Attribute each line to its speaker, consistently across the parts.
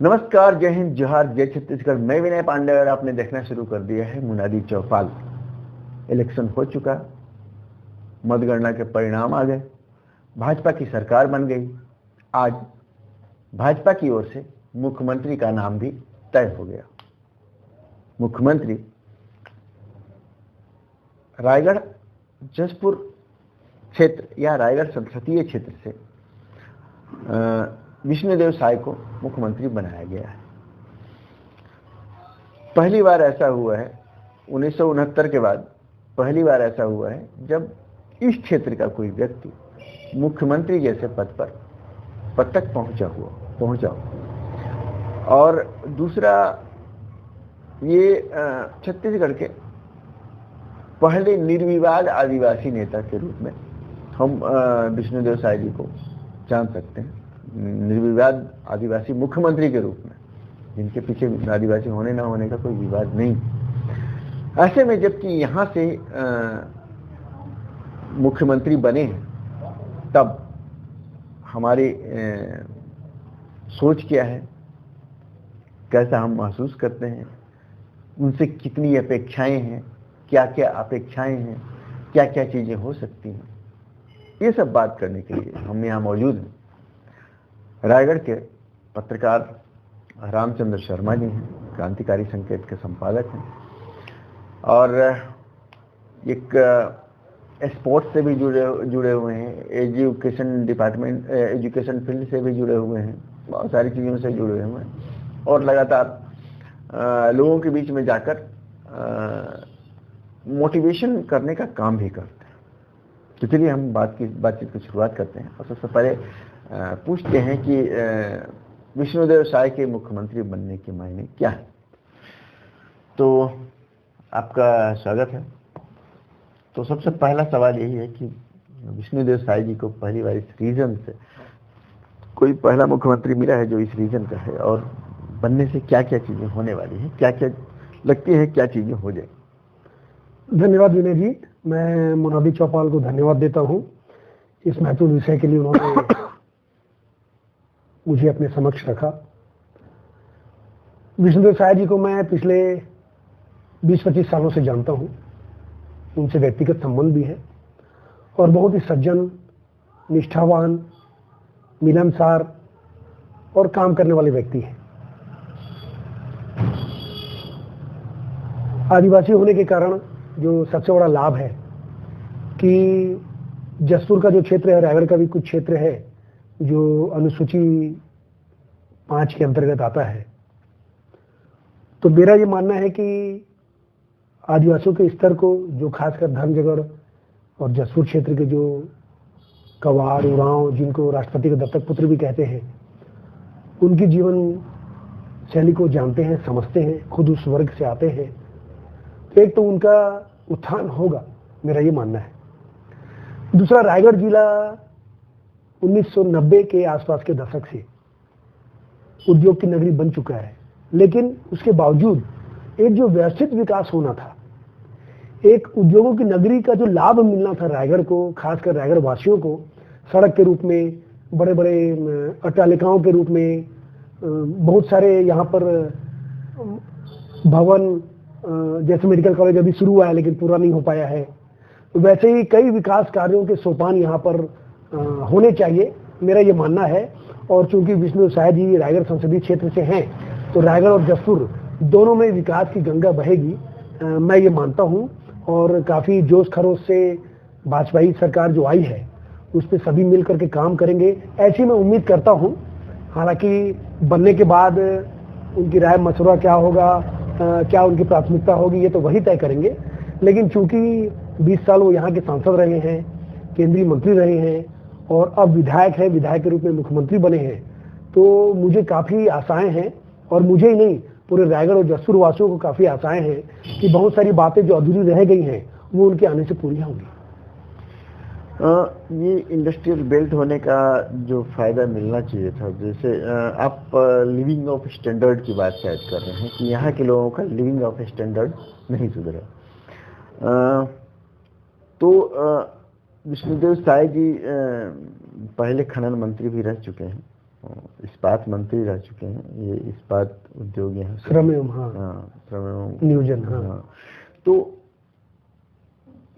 Speaker 1: नमस्कार, जय हिंद, जोहार, जय छत्तीसगढ़। मैं विनय पांडे और आपने देखना शुरू कर दिया है मुनादी चौपाल। इलेक्शन हो चुका, मतगणना के परिणाम आ गए, भाजपा की सरकार बन गई। आज भाजपा की ओर से मुख्यमंत्री का नाम भी तय हो गया। मुख्यमंत्री रायगढ़ जसपुर क्षेत्र या रायगढ़ संसदीय क्षेत्र से विष्णुदेव साय को मुख्यमंत्री बनाया गया है। पहली बार ऐसा हुआ है 1969 के बाद पहली बार ऐसा हुआ है जब इस क्षेत्र का कोई व्यक्ति मुख्यमंत्री जैसे पद तक पहुंचा हो। और दूसरा, ये छत्तीसगढ़ के पहले निर्विवाद आदिवासी नेता के रूप में हम विष्णुदेव साय जी को जान सकते हैं। निर्विवाद आदिवासी मुख्यमंत्री के रूप में, जिनके पीछे आदिवासी होने ना होने का कोई विवाद नहीं। ऐसे में जबकि यहाँ से मुख्यमंत्री बने हैं, तब हमारी सोच क्या है, कैसा हम महसूस करते हैं, उनसे कितनी अपेक्षाएं हैं, क्या क्या अपेक्षाएं हैं, क्या क्या चीजें हो सकती हैं, ये सब बात करने के लिए हम यहाँ मौजूद हैं। रायगढ़ के पत्रकार रामचंद्र शर्मा जी हैं, क्रांतिकारी संकेत के संपादक हैं और एक स्पोर्ट्स से भी जुड़े हुए हैं, एजुकेशन फील्ड से भी जुड़े हुए हैं, बहुत सारी चीज़ों से जुड़े हुए हैं और लगातार लोगों के बीच में जाकर मोटिवेशन करने का काम भी करते हैं। तो चलिए हम बातचीत की शुरुआत करते हैं और सबसे पहले पूछते हैं कि विष्णुदेव साय के मुख्यमंत्री बनने के मायने क्या है। तो आपका स्वागत है। तो सबसे पहला सवाल यही है कि विष्णुदेव साय जी को पहली बार इस रीजन से कोई पहला मुख्यमंत्री मिला है जो इस रीजन का है, और बनने से क्या क्या चीजें होने वाली हैं, क्या क्या लगती है, क्या चीजें हो जाए।
Speaker 2: धन्यवाद विनय जी, मैं मुनादी चौपाल को धन्यवाद देता हूं इस महत्वपूर्ण विषय के लिए। उन्होंने मुझे अपने समक्ष रखा। विष्णुदेव साय जी को मैं पिछले 20-25 सालों से जानता हूं, उनसे व्यक्तिगत संबंध भी है और बहुत ही सज्जन, निष्ठावान, मिलनसार और काम करने वाले व्यक्ति हैं। आदिवासी होने के कारण जो सबसे बड़ा लाभ है कि जसपुर का जो क्षेत्र है, रायगढ़ का भी कुछ क्षेत्र है जो अनुसूची 5 के अंतर्गत आता है। तो मेरा ये मानना है कि आदिवासियों के स्तर को, जो खासकर धर्मजगढ़ और जसपुर क्षेत्र के जो कवाड़, उरांव, जिनको राष्ट्रपति के दत्तक पुत्र भी कहते हैं, उनकी जीवन शैली को जानते हैं, समझते हैं, खुद उस वर्ग से आते हैं। तो एक तो उनका उत्थान होगा, मेरा ये मानना है। दूसरा, रायगढ़ जिला 1990 के आसपास के दशक से उद्योग की नगरी बन चुका है, लेकिन उसके बावजूद एक जो व्यवस्थित विकास होना था, एक उद्योगों की नगरी का जो लाभ मिलना था रायगढ़ को, खासकर रायगढ़ वासियों को, सड़क के रूप में, बड़े बड़े अट्टालिकाओं के रूप में, बहुत सारे यहाँ पर भवन, जैसे मेडिकल कॉलेज अभी शुरू हुआ है लेकिन पूरा नहीं हो पाया है, वैसे ही कई विकास कार्यों के सोपान यहाँ पर होने चाहिए, मेरा ये मानना है। और चूंकि विष्णुदेव साय जी रायगढ़ संसदीय क्षेत्र से हैं, तो रायगढ़ और जसपुर दोनों में विकास की गंगा बहेगी, मैं ये मानता हूँ। और काफ़ी जोश खरोश से वाजपेयी सरकार जो आई है उस पर सभी मिल करके काम करेंगे, ऐसी मैं उम्मीद करता हूँ। हालांकि बनने के बाद उनकी राय मशवरा क्या होगा, क्या उनकी प्राथमिकता होगी, ये तो वही तय करेंगे। लेकिन चूंकि 20 साल वो यहाँ के सांसद रहे हैं, केंद्रीय मंत्री रहे हैं और अब विधायक हैं, विधायक के रूप में मुख्यमंत्री बने हैं, तो मुझे काफ़ी आशाएं हैं, और मुझे ही नहीं, पूरे रायगढ़ और जसपुर वासियों को काफ़ी आशाएं हैं कि बहुत सारी बातें जो अधूरी रह गई हैं वो उनके आने से पूरी होंगी।
Speaker 1: ये इंडस्ट्रियल बेल्ट होने का जो फायदा मिलना चाहिए था, जैसे आप लिविंग ऑफ स्टैंडर्ड की बात शायद कर रहे हैं कि यहाँ के लोगों का लिविंग ऑफ स्टैंडर्ड नहीं सुधरा। तो विष्णुदेव साय जी पहले खनन मंत्री भी रह चुके हैं इस्पात मंत्री रह चुके हैं, ये इस्पात उद्योग यहाँ
Speaker 2: श्रम एवं
Speaker 1: श्रम एवं
Speaker 2: नियोजन।
Speaker 1: तो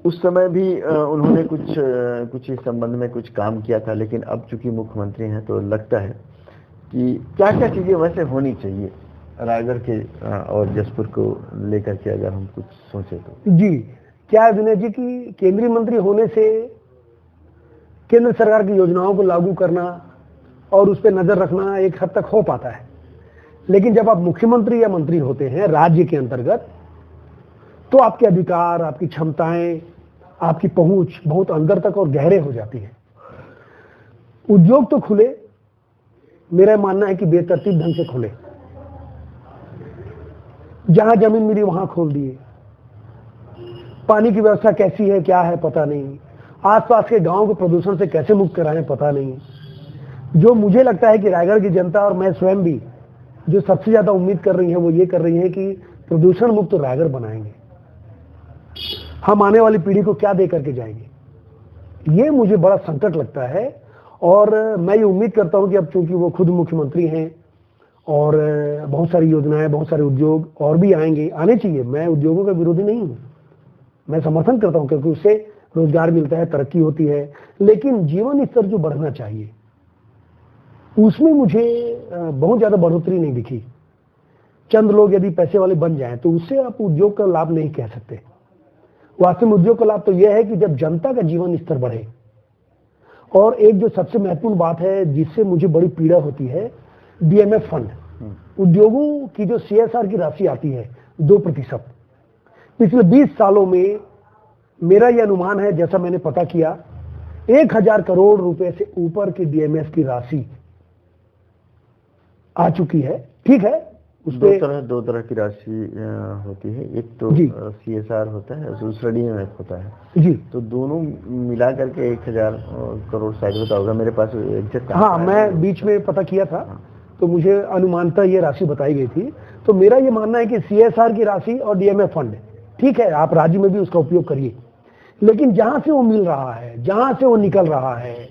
Speaker 1: उस समय भी उन्होंने कुछ इस संबंध में कुछ काम किया था, लेकिन अब चूंकि मुख्यमंत्री हैं तो लगता है कि क्या क्या चीजें वैसे होनी चाहिए रायगढ़ के और जसपुर को लेकर के, अगर हम कुछ सोचे तो।
Speaker 2: जी, क्या है विनय जी की केंद्रीय मंत्री होने से केंद्र सरकार की योजनाओं को लागू करना और उस पर नजर रखना एक हद तक हो पाता है, लेकिन जब आप मुख्यमंत्री या मंत्री होते हैं राज्य के अंतर्गत, तो आपके अधिकार, आपकी क्षमताएं, आपकी पहुंच बहुत अंदर तक और गहरे हो जाती है। उद्योग तो खुले, मेरा मानना है कि बेतरतीब ढंग से खुले, जहां जमीन मिली वहां खोल दिए, पानी की व्यवस्था कैसी है क्या है पता नहीं, आसपास के गांव को प्रदूषण से कैसे मुक्त कराएं पता नहीं। जो मुझे लगता है कि रायगढ़ की जनता और मैं स्वयं भी जो सबसे ज्यादा उम्मीद कर रही है वो ये कर रही है कि प्रदूषण मुक्त रायगढ़ बनाएंगे। हम आने वाली पीढ़ी को क्या दे करके जाएंगे, ये मुझे बड़ा संकट लगता है। और मैं ये उम्मीद करता हूं कि अब चूंकि वो खुद मुख्यमंत्री हैं और बहुत सारी योजनाएं, बहुत सारे उद्योग और भी आएंगे, आने चाहिए। मैं उद्योगों का विरोधी नहीं हूं, मैं समर्थन करता हूं, क्योंकि उससे रोजगार मिलता है, तरक्की होती है, लेकिन जीवन स्तर जो बढ़ना चाहिए उसमें मुझे बहुत ज्यादा बढ़ोतरी नहीं दिखी। चंद लोग यदि पैसे वाले बन जाएं तो उससे आप उद्योग का लाभ नहीं कह सकते। वास्तव में उद्योग का लाभ तो यह है कि जब जनता का जीवन स्तर बढ़े। और एक जो सबसे महत्वपूर्ण बात है जिससे मुझे बड़ी पीड़ा होती है, डीएमएफ फंड, उद्योगों की जो सीएसआर की राशि आती है 2%, पिछले 20 सालों में मेरा यह अनुमान है, जैसा मैंने पता किया, 1000 करोड़ रुपए से ऊपर की डीएमएफ की राशि आ चुकी है। ठीक है,
Speaker 1: दो तरह की राशि होती है, एक तो सीएसआर होता है और दूसरा डीएमएफ होता है
Speaker 2: जी।
Speaker 1: तो दोनों मिला करके 1000 करोड़ शायद होता होगा, मेरे पास एग्जैक्ट।
Speaker 2: हाँ, मैं बीच में पता किया था तो मुझे अनुमानतः ये राशि बताई गई थी। तो मेरा ये मानना है कि सीएसआर की राशि और डीएमएफ फंड, ठीक है, आप राज्य में भी उसका उपयोग करिए, लेकिन जहां से वो मिल रहा है, जहां से वो निकल रहा है,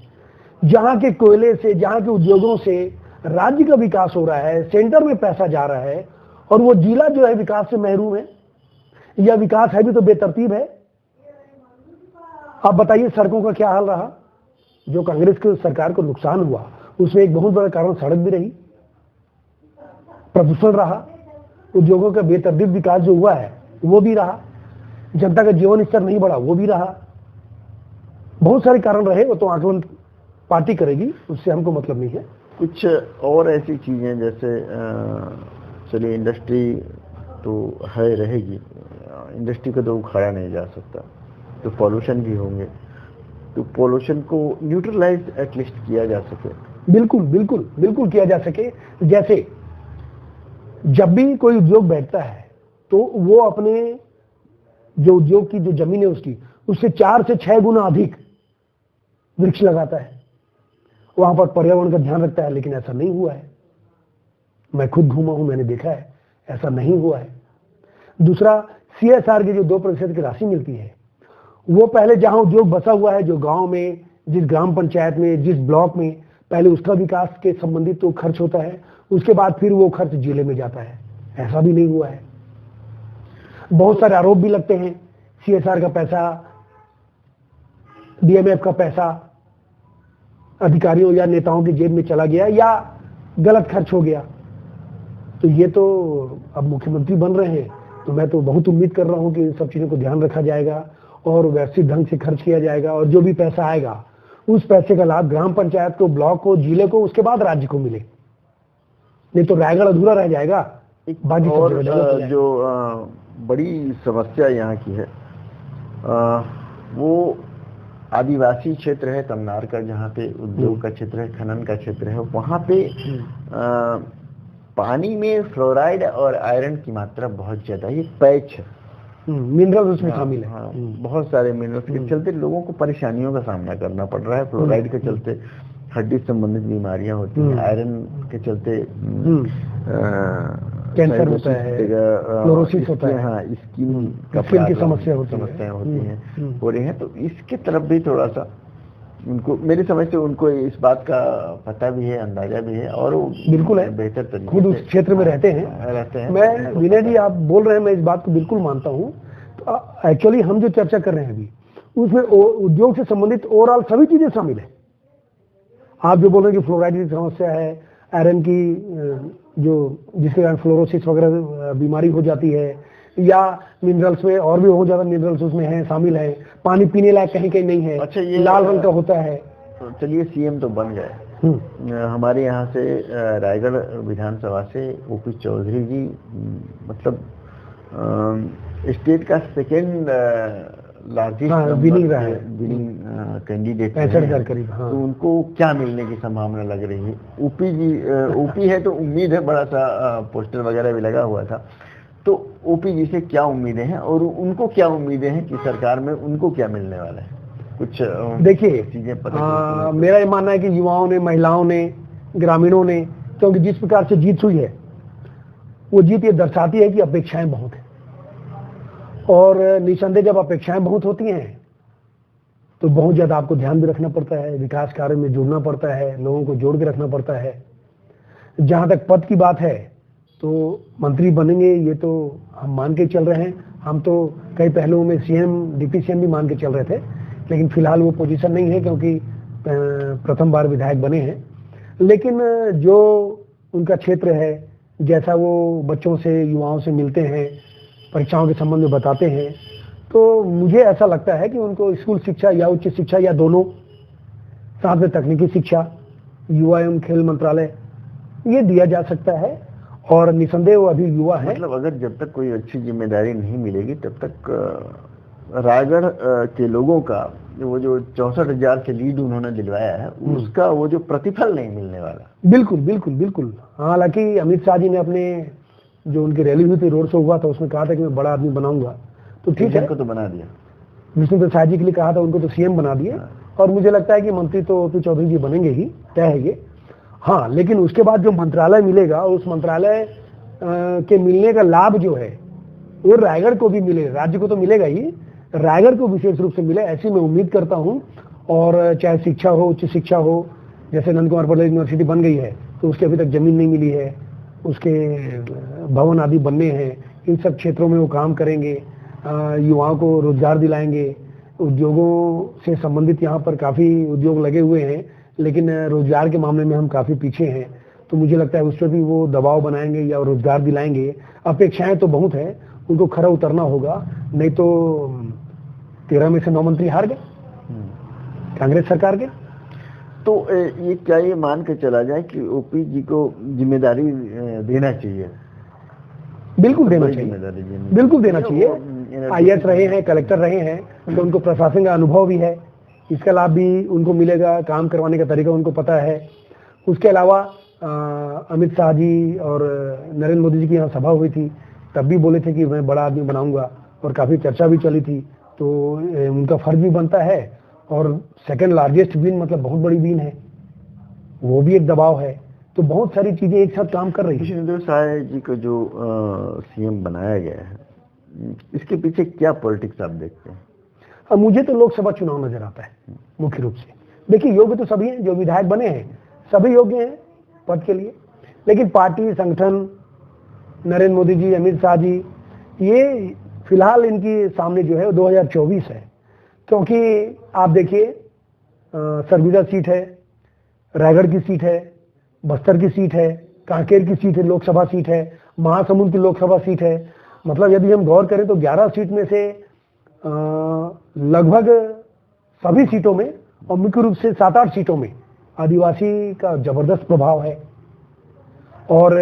Speaker 2: जहां के कोयले से, जहां के उद्योगों से राज्य का विकास हो रहा है, सेंटर में पैसा जा रहा है, और वो जिला जो है विकास से महरूम है, या विकास है भी तो बेतरतीब है। आप बताइए सड़कों का क्या हाल रहा। जो कांग्रेस की सरकार को नुकसान हुआ उसमें एक बहुत बड़ा कारण सड़क भी रही, प्रदूषण रहा, उद्योगों का बेतरतीब विकास जो हुआ है वो भी रहा, जनता का जीवन स्तर नहीं बढ़ा वो भी रहा। बहुत सारे कारण रहे, वो तो आकलन पार्टी करेगी, उससे हमको मतलब नहीं है।
Speaker 1: कुछ और ऐसी चीजें जैसे चलिए इंडस्ट्री तो है, रहेगी, इंडस्ट्री को तो उखाड़ा नहीं जा सकता, तो पॉल्यूशन भी होंगे, तो पॉल्यूशन को न्यूट्रलाइज एटलीस्ट किया जा सके।
Speaker 2: बिल्कुल बिल्कुल बिल्कुल किया जा सके। जैसे जब भी कोई उद्योग बैठता है तो वो अपने जो उद्योग की जो जमीन है उससे 4 से 6 गुना अधिक वृक्ष लगाता है, वहां पर पर्यावरण का ध्यान रखता है, लेकिन ऐसा नहीं हुआ है। मैं खुद घूमा हूं, मैंने देखा है, ऐसा नहीं हुआ है। दूसरा, सीएसआर की जो 2% की राशि मिलती है, वो पहले जहां उद्योग बसा हुआ है, जो गांव में, जिस ग्राम पंचायत में, जिस ब्लॉक में, पहले उसका विकास के संबंधित तो खर्च होता है, उसके बाद फिर वो खर्च जिले में जाता है। ऐसा भी नहीं हुआ है। बहुत सारे आरोप भी लगते हैं, सीएसआर का पैसा, डीएमएफ का पैसा अधिकारियों या नेताओं की जेब में चला गया या गलत खर्च हो गया। तो ये तो अब मुख्यमंत्री बन रहे हैं, तो मैं तो बहुत उम्मीद कर रहा हूं कि इन सब चीजों को ध्यान रखा जाएगा और व्यवस्थित ढंग से खर्च किया जाएगा, और जो भी पैसा आएगा उस पैसे का लाभ ग्राम पंचायत को, ब्लॉक को, जिले को, उसके बाद राज्य को मिले, नहीं तो रायगढ़ अधूरा रह जाएगा। बाकी
Speaker 1: और जो बड़ी समस्या यहाँ की है वो आदिवासी क्षेत्र है तमनार का, जहाँ पे उद्योग का क्षेत्र है, खनन का क्षेत्र है, वहाँ पे पानी में फ्लोराइड और आयरन की मात्रा बहुत ज्यादा है। ये पैच है,
Speaker 2: मिनरल उसमें शामिल है।
Speaker 1: बहुत सारे मिनरल्स के चलते लोगों को परेशानियों का सामना करना पड़ रहा है। फ्लोराइड के चलते हड्डी संबंधित बीमारियां होती हैं, आयरन के चलते
Speaker 2: कैंसर होता है, क्लोरोसिस होता है,
Speaker 1: हाँ, स्किन
Speaker 2: की समस्याएं होती
Speaker 1: हैं, हो रही हैं। तो इसके तरफ भी थोड़ा सा उनको मेरी समझ से उनको इस बात का पता भी है, अंदाजा भी है, और वो
Speaker 2: बिल्कुल है,
Speaker 1: बेहतर तरीके
Speaker 2: खुद उस क्षेत्र में रहते हैं। मैं विनय जी आप बोल रहे हैं, मैं इस बात को बिल्कुल मानता हूँ। तो एक्चुअली हम जो चर्चा कर रहे हैं अभी, उसमें उद्योग से संबंधित ओवरऑल सभी चीजें शामिल है। आप जो बोल रहे हैं कि फ्लोराइड की समस्या है, आयरन की जो जिसके कारण फ्लोरोसिस वगैरह बीमारी हो जाती है, या मिनरल्स में और भी बहुत ज्यादा मिनरल्स उसमें हैं, शामिल हैं, पानी पीने लायक कहीं कहीं नहीं है,
Speaker 1: अच्छा, ये
Speaker 2: लाल रंग का होता है।
Speaker 1: तो चलिए सीएम तो बन गए। हमारे यहाँ से रायगढ़ विधानसभा से ओपी चौधरी जी मतलब स्टेट का सेकेंड लार्जेस्ट
Speaker 2: विनिंग रहा है,
Speaker 1: विनिंग कैंडिडेट
Speaker 2: 65,000 करीब। हाँ।
Speaker 1: तो उनको क्या मिलने की संभावना लग रही है? ओपी है तो उम्मीद है, बड़ा सा पोस्टर वगैरह भी लगा हुआ था। तो ओपी जी से क्या उम्मीदें हैं, और उनको क्या उम्मीदें हैं कि सरकार में उनको क्या मिलने वाला है? कुछ
Speaker 2: देखिए
Speaker 1: चीजें पता
Speaker 2: मेरा ये मानना है कि युवाओं ने, महिलाओं ने, ग्रामीणों ने, क्योंकि जिस प्रकार से जीत हुई है, वो जीत ये दर्शाती है कि अपेक्षाएं बहुत है, और निसंदेह जब अपेक्षाएं बहुत होती हैं तो बहुत ज्यादा आपको ध्यान भी रखना पड़ता है, विकास कार्य में जुड़ना पड़ता है, लोगों को जोड़ के रखना पड़ता है। जहां तक पद की बात है तो मंत्री बनेंगे ये तो हम मान के चल रहे हैं। हम तो कई पहलुओं में सीएम, डिप्टी सीएम भी मान के चल रहे थे, लेकिन फिलहाल वो पोजीशन नहीं है क्योंकि प्रथम बार विधायक बने हैं। लेकिन जो उनका क्षेत्र है, जैसा वो बच्चों से, युवाओं से मिलते हैं, परीक्षाओं के संबंध में बताते हैं, तो मुझे ऐसा लगता है कि उनको स्कूल शिक्षा या उच्च शिक्षा या दोनों, साथ में तकनीकी शिक्षा, युवा एवं खेल मंत्रालय, ये दिया जा सकता है। और निसंदेह वो अभी युवा है।
Speaker 1: मतलब अगर जब तक कोई अच्छी जिम्मेदारी नहीं मिलेगी तब तक रायगढ़ के लोगों का वो जो 64,000 से लीड उन्होंने दिलवाया है, उसका वो जो प्रतिफल नहीं मिलने वाला।
Speaker 2: बिल्कुल बिल्कुल बिल्कुल। हालांकि अमित शाह जी ने अपने जो उनकी रैली हुई थी, रोड शो हुआ था, उसमें कहा था कि मैं बड़ा आदमी बनाऊंगा, तो ठीक है,
Speaker 1: को तो बना दिया।
Speaker 2: विष्णु प्रसाद जी के लिए कहा था, उनको तो सीएम बना दिए। और मुझे लगता है कि मंत्री तो ओपी चौधरी जी बनेंगे ही, तय है ये। हाँ, लेकिन उसके बाद जो मंत्रालय मिलेगा, उस मंत्रालय के मिलने का लाभ जो है वो रायगढ़ को भी मिलेगा, राज्य को तो मिलेगा ही, रायगढ़ को विशेष रूप से मिले, ऐसी मैं उम्मीद करता हूँ। और चाहे शिक्षा हो, उच्च शिक्षा हो, जैसे नंद कुमार पटेल यूनिवर्सिटी बन गई है तो उसके अभी तक जमीन नहीं मिली है, उसके भवन आदि बनने हैं, इन सब क्षेत्रों में वो काम करेंगे, युवाओं को रोजगार दिलाएंगे। उद्योगों से संबंधित यहाँ पर काफ़ी उद्योग लगे हुए हैं, लेकिन रोजगार के मामले में हम काफ़ी पीछे हैं, तो मुझे लगता है उस पर भी वो दबाव बनाएंगे या रोजगार दिलाएंगे। अपेक्षाएं तो बहुत हैं, उनको खरा उतरना होगा, नहीं तो 13 में से 9 मंत्री हार गए कांग्रेस सरकार के।
Speaker 1: तो ये क्या ये मान के चला जाए कि ओपी जी को जिम्मेदारी देना चाहिए?
Speaker 2: बिल्कुल देना चाहिए, बिल्कुल देना चाहिए। IAS रहे हैं, कलेक्टर रहे हैं, तो उनको प्रशासन का अनुभव भी है, इसका लाभ भी उनको मिलेगा, काम करवाने का तरीका उनको पता है। उसके अलावा अमित शाह जी और नरेंद्र मोदी जी की यहाँ सभा हुई थी, तब भी बोले थे कि मैं बड़ा आदमी बनाऊंगा, और काफ़ी चर्चा भी चली थी, तो उनका फर्ज भी बनता है। और सेकंड लार्जेस्ट बीन मतलब बहुत बड़ी बीन है, वो भी एक दबाव है। तो बहुत सारी चीजें एक साथ काम कर रही है।
Speaker 1: विष्णुदेव साय जी को जो सीएम बनाया गया है, इसके पीछे क्या पॉलिटिक्स आप देखते हैं?
Speaker 2: अब मुझे तो लोकसभा चुनाव नजर आता है मुख्य रूप से। देखिए, योग्य तो सभी हैं, जो विधायक बने हैं सभी योग्य हैं पद के लिए, लेकिन पार्टी, संगठन, नरेंद्र मोदी जी, अमित शाह जी, ये फिलहाल इनकी सामने जो है 2024 है। क्योंकि आप देखिए, सरगुजा सीट है, रायगढ़ की सीट है, बस्तर की सीट है, कांकेर की सीट है, लोकसभा सीट है, महासमुंद की लोकसभा सीट है। मतलब यदि हम गौर करें तो 11 सीट में से लगभग सभी सीटों में, और मुख्य रूप से 7-8 सीटों में आदिवासी का जबरदस्त प्रभाव है। और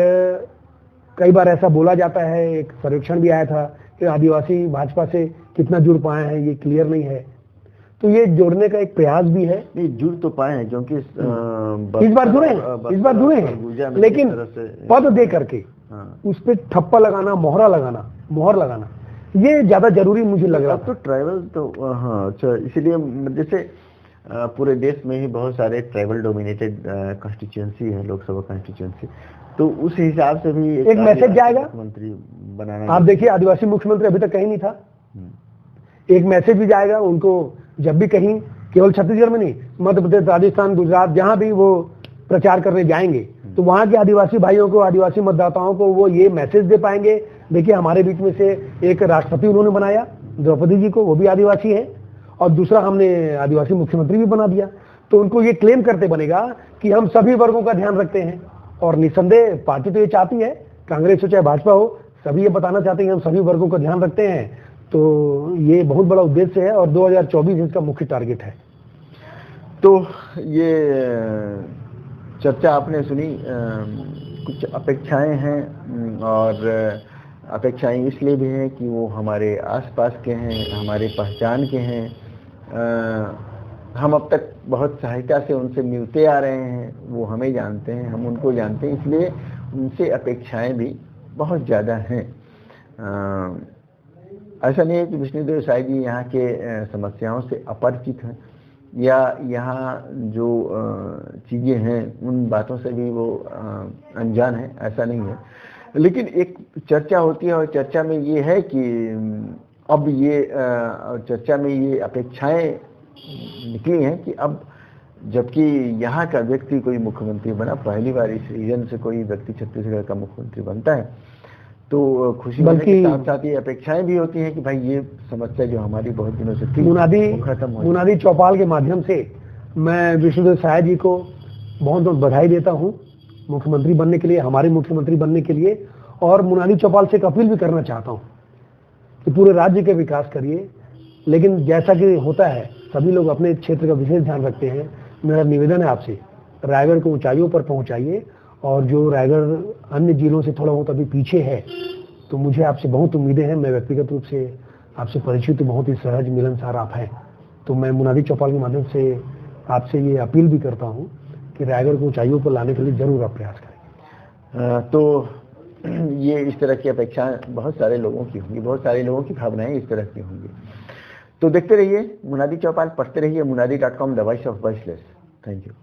Speaker 2: कई बार ऐसा बोला जाता है, एक सर्वेक्षण भी आया था कि आदिवासी भाजपा से कितना जुड़ पाए हैं ये क्लियर नहीं है, तो ये जोड़ने का एक प्रयास भी है।
Speaker 1: नहीं, जुड़ तो पाए हैं, क्योंकि
Speaker 2: इस बार जुड़े हैं, लेकिन पद दे करके उस पर ठप्पा लगाना, मोहर लगाना ये ज्यादा जरूरी मुझे लग रहा।
Speaker 1: तो ट्राइबल तो हाँ, अच्छा, इसलिए जैसे पूरे देश में ही बहुत सारे ट्राइबल डोमिनेटेड कॉन्स्टिट्यूएंसी है, लोकसभा कॉन्स्टिट्यूएंसी, तो उस हिसाब से भी
Speaker 2: एक मैसेज जाएगा
Speaker 1: मुख्यमंत्री बनाना।
Speaker 2: आप देखिए, आदिवासी मुख्यमंत्री अभी तक कहीं नहीं था, एक मैसेज भी जाएगा उनको। जब भी कहीं केवल छत्तीसगढ़ में नहीं, मध्य प्रदेश, राजस्थान, गुजरात, जहां भी वो प्रचार करने जाएंगे तो वहां के आदिवासी भाइयों को, आदिवासी मतदाताओं को वो ये मैसेज दे पाएंगे। देखिए हमारे बीच में से एक राष्ट्रपति उन्होंने बनाया, द्रौपदी जी को, वो भी आदिवासी है, और दूसरा हमने आदिवासी मुख्यमंत्री भी बना दिया। तो उनको ये क्लेम करते बनेगा कि हम सभी वर्गों का ध्यान रखते हैं। और निसंदेह पार्टी तो ये चाहती है, कांग्रेस हो चाहे भाजपा हो, सभी ये बताना चाहते हैं कि हम सभी वर्गों का ध्यान रखते हैं। तो ये बहुत बड़ा उद्देश्य है और 2024 इसका मुख्य टारगेट है।
Speaker 1: तो ये चर्चा आपने सुनी, कुछ अपेक्षाएं हैं, और अपेक्षाएं इसलिए भी हैं कि वो हमारे आसपास के हैं, हमारे पहचान के हैं। हम अब तक बहुत सहायता से उनसे मिलते आ रहे हैं, वो हमें जानते हैं, हम उनको जानते हैं, इसलिए उनसे अपेक्षाएं भी बहुत ज़्यादा हैं। ऐसा नहीं है कि विष्णुदेव साय जी यहाँ के समस्याओं से अपरिचित हैं या यहाँ जो चीज़ें हैं उन बातों से भी वो अनजान है, ऐसा नहीं है। लेकिन एक चर्चा होती है और चर्चा में ये है कि अब ये चर्चा में ये अपेक्षाएं निकली हैं कि अब जबकि यहाँ का व्यक्ति कोई मुख्यमंत्री बना, पहली बार इस रीजन से कोई व्यक्ति छत्तीसगढ़ का मुख्यमंत्री बनता है, तो खुशी होने के साथ साथ ये अपेक्षाएं भी होती हैं कि भाई ये समस्या जो हमारी बहुत दिनों से थी
Speaker 2: मुनादी चौपाल के माध्यम से मैं विष्णुदेव साय जी को बहुत बहुत बधाई देता हूँ मुख्यमंत्री बनने के लिए, हमारे मुख्यमंत्री बनने के लिए। और मुनादी चौपाल से एक अपील भी करना चाहता हूँ कि पूरे राज्य के विकास करिए, लेकिन जैसा कि होता है सभी लोग अपने क्षेत्र का विशेष ध्यान रखते हैं। मेरा निवेदन है आपसे, रायगढ़ को ऊंचाइयों पर पहुंचाइए, और जो रायगढ़ अन्य जिलों से थोड़ा बहुत अभी पीछे है, तो मुझे आपसे बहुत उम्मीदें हैं। मैं व्यक्तिगत रूप से आपसे परिचित, बहुत ही सहज मिलनसार आप हैं, तो मैं मुनादी चौपाल के माध्यम से आपसे ये अपील भी करता हूँ कि रायगढ़ को ऊंचाइयों पर लाने के लिए जरूर आप प्रयास करें।
Speaker 1: तो ये इस तरह की अपेक्षाएं बहुत सारे लोगों की होंगी, बहुत सारे लोगों की भावनाएं इस तरह की होंगी। तो देखते रहिए मुनादी चौपाल, पढ़ते रहिए munadi.com, the voice of voiceless. Thank you.